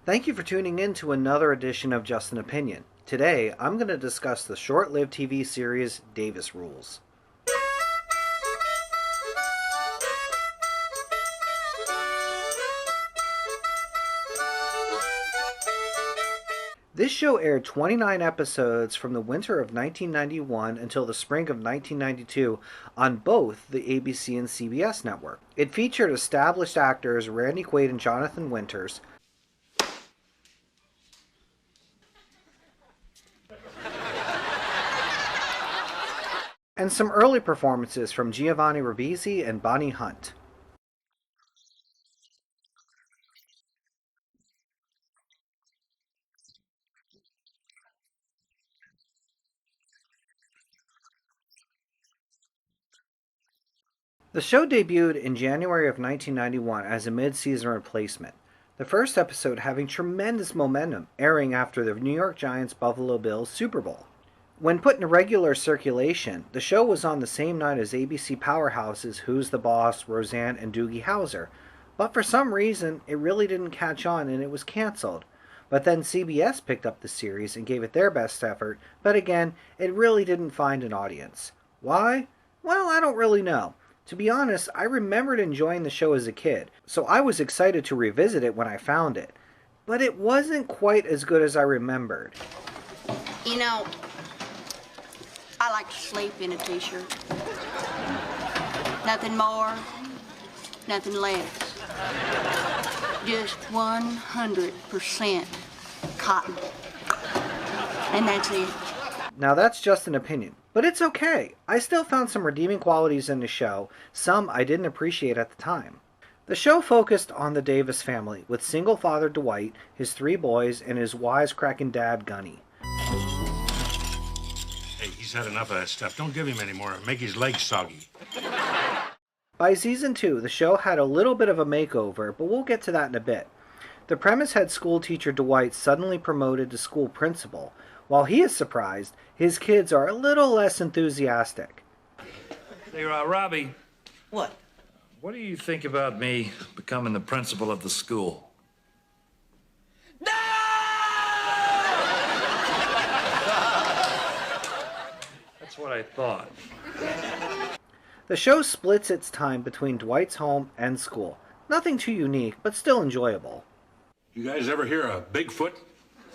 Thank you for tuning in to another edition of Just an Opinion. Today, I'm going to discuss the short-lived TV series Davis Rules. This show aired 29 episodes from the winter of 1991 until the spring of 1992 on both the ABC and CBS network. It featured established actors Randy Quaid and Jonathan Winters, and some early performances from Giovanni Ribisi and Bonnie Hunt. The show debuted in January of 1991 as a mid-season replacement, the first episode having tremendous momentum, airing after the New York Giants-Buffalo Bills Super Bowl. When put in regular circulation, the show was on the same night as ABC powerhouses Who's the Boss, Roseanne, and Doogie Howser, but for some reason it really didn't catch on and it was canceled. But then CBS picked up the series and gave it their best effort, but again, it really didn't find an audience. Why? Well, I don't really know. To be honest, I remembered enjoying the show as a kid, so I was excited to revisit it when I found it. But it wasn't quite as good as I remembered. You know, I like to sleep in a t-shirt. Nothing more, nothing less. Just 100% cotton. And that's it. Now that's just an opinion, but it's okay. I still found some redeeming qualities in the show, some I didn't appreciate at the time. The show focused on the Davis family, with single father Dwight, his 3 boys, and his wisecracking dad Gunny. Hey, he's had enough of that stuff. Don't give him any more. Make his legs soggy. By season 2, the show had a little bit of a makeover, but we'll get to that in a bit. The premise had school teacher Dwight suddenly promoted to school principal. While he is surprised, his kids are a little less enthusiastic. Hey, Robbie. What? What do you think about me becoming the principal of the school? No! That's what I thought. The show splits its time between Dwight's home and school. Nothing too unique, but still enjoyable. You guys ever hear of Bigfoot?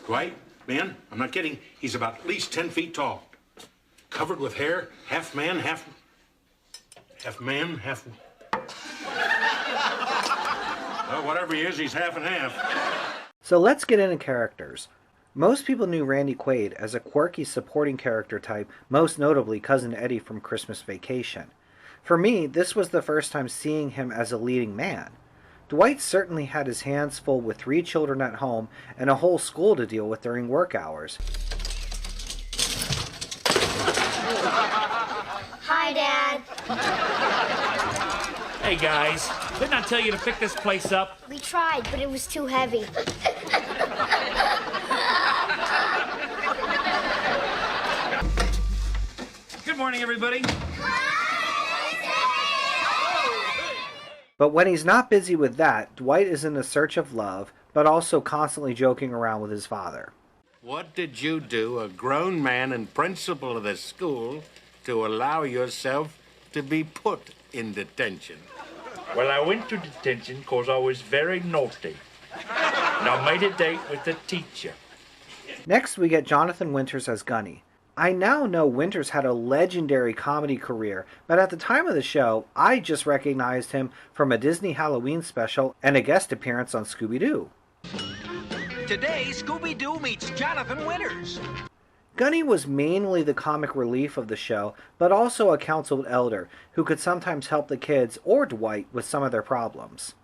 Dwight? Man, I'm not kidding. He's about at least 10 feet tall. Covered with hair, half man, half man, half... Well, whatever he is, he's half and half. So let's get into characters. Most people knew Randy Quaid as a quirky supporting character type, most notably Cousin Eddie from Christmas Vacation. For me, this was the first time seeing him as a leading man. Dwight certainly had his hands full with 3 children at home and a whole school to deal with during work hours. Hi, Dad. Hey guys, didn't I tell you to pick this place up? We tried, but it was too heavy. Good morning, everybody. But when he's not busy with that, Dwight is in the search of love, but also constantly joking around with his father. What did you do, a grown man and principal of the school, to allow yourself to be put in detention? Well, I went to detention because I was very naughty. And I made a date with the teacher. Next, we get Jonathan Winters as Gunny. I now know Winters had a legendary comedy career, but at the time of the show, I just recognized him from a Disney Halloween special and a guest appearance on Scooby-Doo. Today, Scooby-Doo meets Jonathan Winters. Gunny was mainly the comic relief of the show, but also a counseled elder who could sometimes help the kids or Dwight with some of their problems.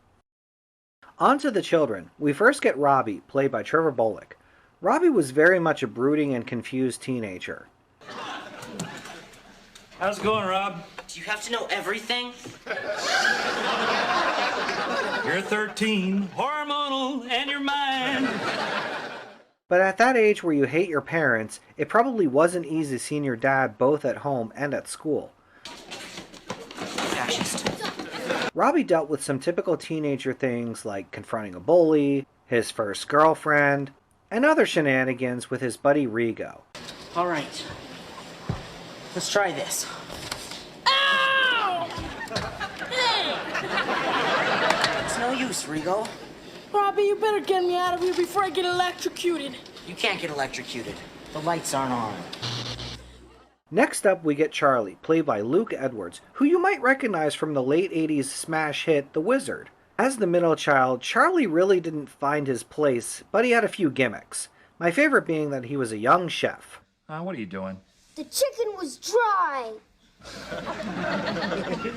On to the children. We first get Robbie, played by Trevor Bullock. Robbie was very much a brooding and confused teenager. How's it going, Rob? Do you have to know everything? You're 13, hormonal, and you're mine. But at that age where you hate your parents, it probably wasn't easy seeing your dad both at home and at school. Fascist. Robbie dealt with some typical teenager things like confronting a bully, his first girlfriend, and other shenanigans with his buddy Rigo. All right. Let's try this. It's no use, Rigo. Robbie, you better get me out of here before I get electrocuted. You can't get electrocuted. The lights aren't on. Next up, we get Charlie, played by Luke Edwards, who you might recognize from the late 80s smash hit The Wizard. As the middle child, Charlie really didn't find his place, but he had a few gimmicks. My favorite being that he was a young chef. What are you doing? The chicken was dry.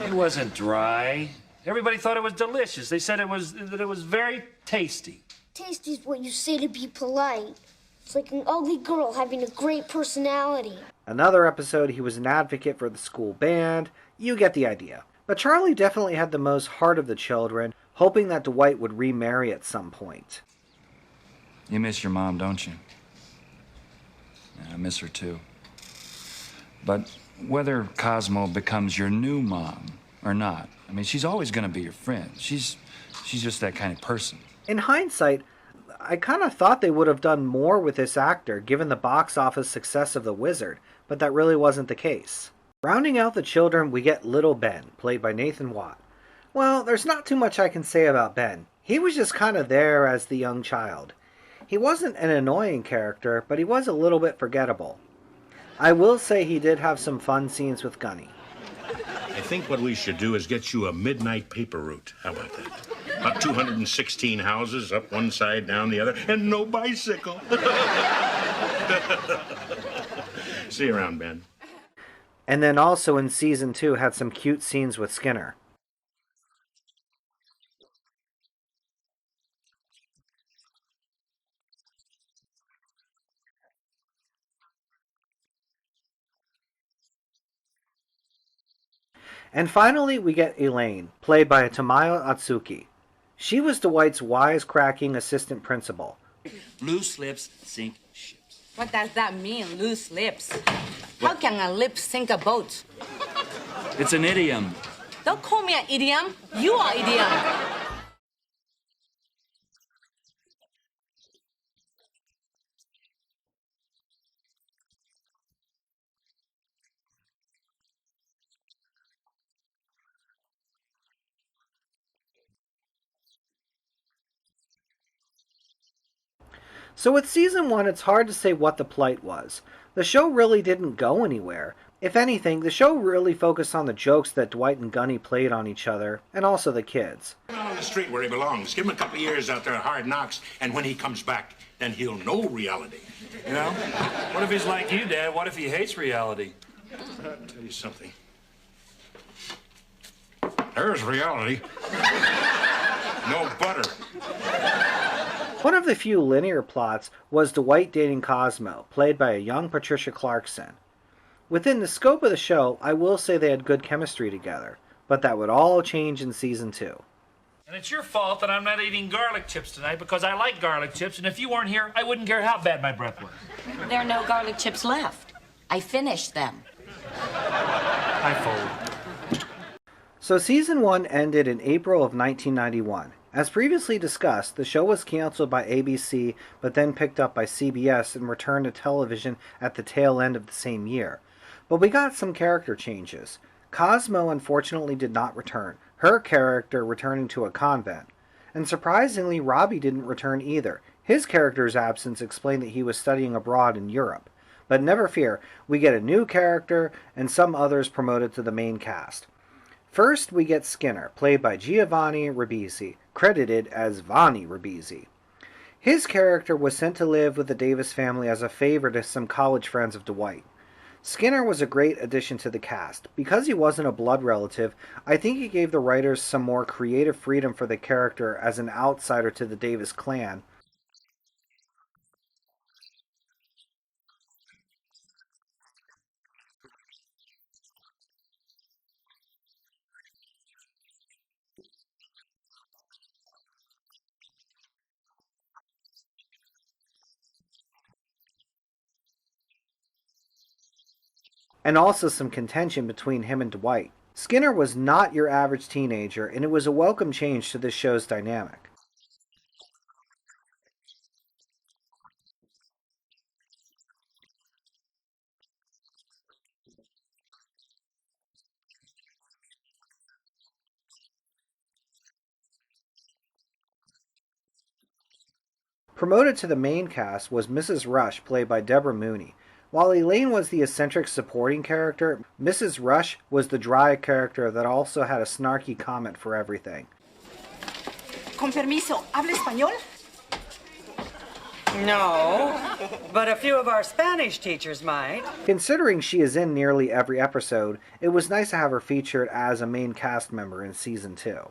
It wasn't dry. Everybody thought it was delicious. They said that it was very tasty. Tasty's what you say to be polite. It's like an ugly girl having a great personality. Another episode, he was an advocate for the school band. You get the idea. But Charlie definitely had the most heart of the children, hoping that Dwight would remarry at some point. You miss your mom, don't you? Yeah, I miss her too. But whether Cosmo becomes your new mom or not, I mean, she's always going to be your friend. She's just that kind of person. In hindsight, I kind of thought they would have done more with this actor given the box office success of The Wizard, but that really wasn't the case. Rounding out the children, we get Little Ben, played by Nathan Watt. Well, there's not too much I can say about Ben. He was just kind of there as the young child. He wasn't an annoying character, but he was a little bit forgettable. I will say he did have some fun scenes with Gunny. I think what we should do is get you a midnight paper route. How about that? Up 216 houses, up one side, down the other, and no bicycle. See you around, Ben. And then also in season 2 had some cute scenes with Skinner. And finally, we get Elaine, played by Tamayo Atsuki. She was Dwight's wisecracking assistant principal. Loose lips sink ships. What does that mean, loose lips? How can a lip sink a boat? It's an idiom. Don't call me an idiom. You are idiom. So with season 1, it's hard to say what the plight was. The show really didn't go anywhere. If anything, the show really focused on the jokes that Dwight and Gunny played on each other, and also the kids. On the street where he belongs. Give him a couple of years out there, hard knocks, and when he comes back, then he'll know reality. You know? What if he's like you, Dad? What if he hates reality? I'll tell you something. There's reality. No butter. One of the few linear plots was Dwight dating Cosmo, played by a young Patricia Clarkson. Within the scope of the show, I will say they had good chemistry together, but that would all change in season 2. And it's your fault that I'm not eating garlic chips tonight because I like garlic chips, and if you weren't here, I wouldn't care how bad my breath was. There are no garlic chips left. I finished them. I fold. So season 1 ended in April of 1991. As previously discussed, the show was canceled by ABC, but then picked up by CBS and returned to television at the tail end of the same year. But we got some character changes. Cosmo unfortunately did not return, her character returning to a convent. And surprisingly, Robbie didn't return either. His character's absence explained that he was studying abroad in Europe. But never fear, we get a new character and some others promoted to the main cast. First, we get Skinner, played by Giovanni Ribisi, credited as Vanni Ribisi. His character was sent to live with the Davis family as a favor to some college friends of Dwight. Skinner was a great addition to the cast. Because he wasn't a blood relative, I think he gave the writers some more creative freedom for the character as an outsider to the Davis clan. And also some contention between him and Dwight. Skinner was not your average teenager, and it was a welcome change to this show's dynamic. Promoted to the main cast was Mrs. Rush, played by Deborah Mooney. While Elaine was the eccentric supporting character, Mrs. Rush was the dry character that also had a snarky comment for everything. Con permiso, ¿habla español? No, but a few of our Spanish teachers might. Considering she is in nearly every episode, it was nice to have her featured as a main cast member in Season 2.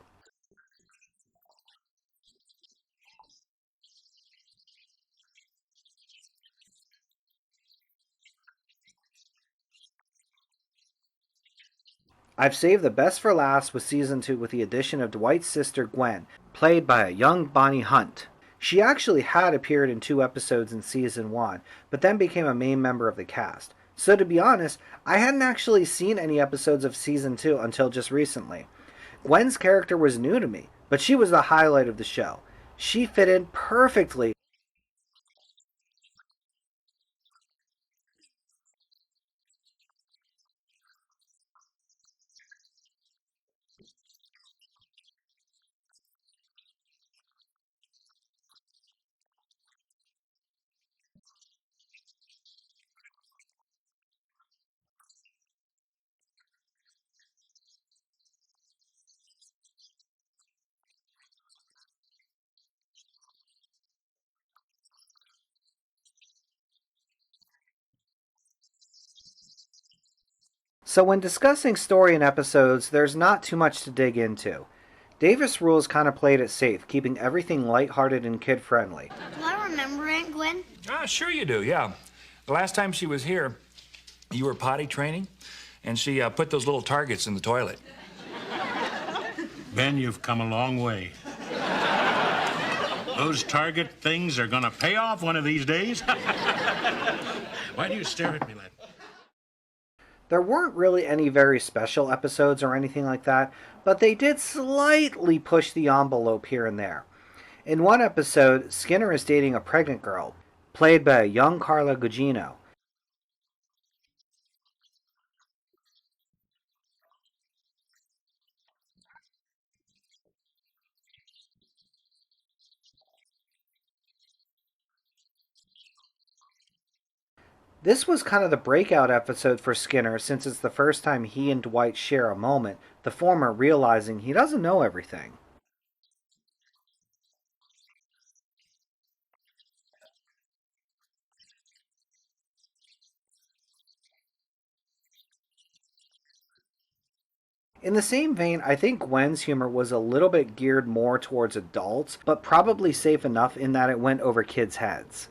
I've saved the best for last with Season 2 with the addition of Dwight's sister Gwen, played by a young Bonnie Hunt. She actually had appeared in 2 episodes in Season 1, but then became a main member of the cast. So to be honest, I hadn't actually seen any episodes of Season 2 until just recently. Gwen's character was new to me, but she was the highlight of the show. She fit in perfectly. So when discussing story and episodes, there's not too much to dig into. Davis Rules kind of played it safe, keeping everything lighthearted and kid-friendly. Do I remember Aunt Gwen? Sure you do, yeah. The last time she was here, you were potty training, and she put those little targets in the toilet. Ben, you've come a long way. Those target things are gonna pay off one of these days. Why do you stare at me like that? There weren't really any very special episodes or anything like that, but they did slightly push the envelope here and there. In one episode, Skinner is dating a pregnant girl, played by a young Carla Gugino. This was kind of the breakout episode for Skinner since it's the first time he and Dwight share a moment, the former realizing he doesn't know everything. In the same vein, I think Gwen's humor was a little bit geared more towards adults, but probably safe enough in that it went over kids' heads.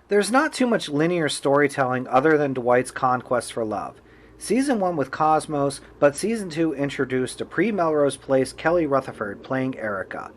There's not too much linear storytelling other than Dwight's conquest for love. Season 1 with Cosmos, but Season 2 introduced a pre-Melrose Place Kelly Rutherford playing Erica.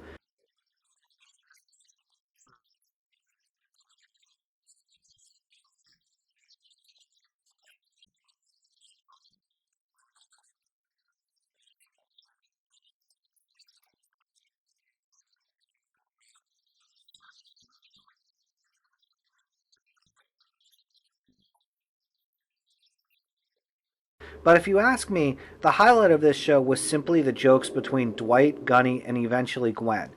But if you ask me, the highlight of this show was simply the jokes between Dwight, Gunny, and eventually Gwen.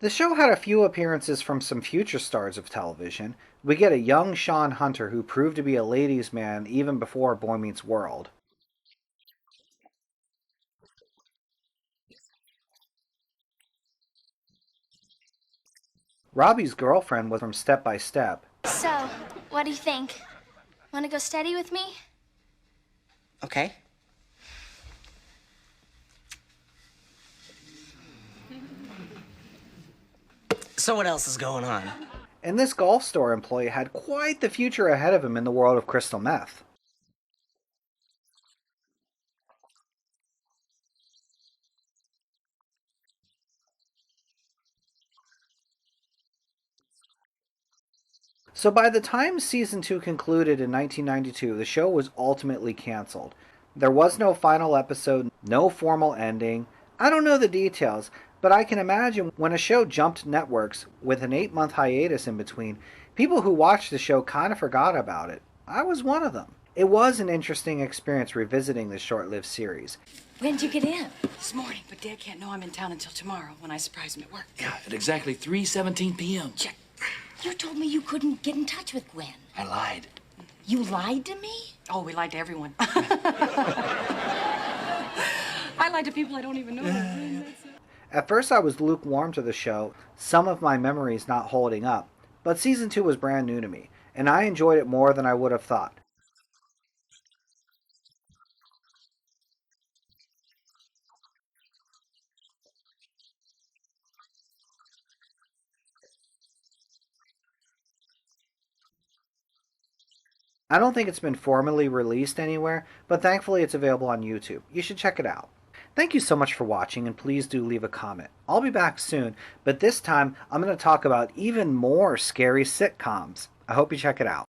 The show had a few appearances from some future stars of television. We get a young Sean Hunter who proved to be a ladies' man even before Boy Meets World. Robbie's girlfriend was from Step by Step. So, what do you think? Want to go steady with me? Okay. So what else is going on? And this golf store employee had quite the future ahead of him in the world of crystal meth. So by the time season 2 concluded in 1992, the show was ultimately canceled. There was no final episode, no formal ending. I don't know the details, but I can imagine when a show jumped networks with an 8-month hiatus in between, people who watched the show kind of forgot about it. I was one of them. It was an interesting experience revisiting this short-lived series. When'd you get in? This morning, but Dad can't know I'm in town until tomorrow when I surprise him at work. Yeah, at exactly 3:17 p.m. Check. You told me you couldn't get in touch with Gwen. I lied. You lied to me? Oh, we lied to everyone. I lied to people I don't even know. At first I was lukewarm to the show, some of my memories not holding up, but season 2 was brand new to me, and I enjoyed it more than I would have thought. I don't think it's been formally released anywhere, but thankfully it's available on YouTube. You should check it out. Thank you so much for watching, and please do leave a comment. I'll be back soon, but this time I'm going to talk about even more scary sitcoms. I hope you check it out.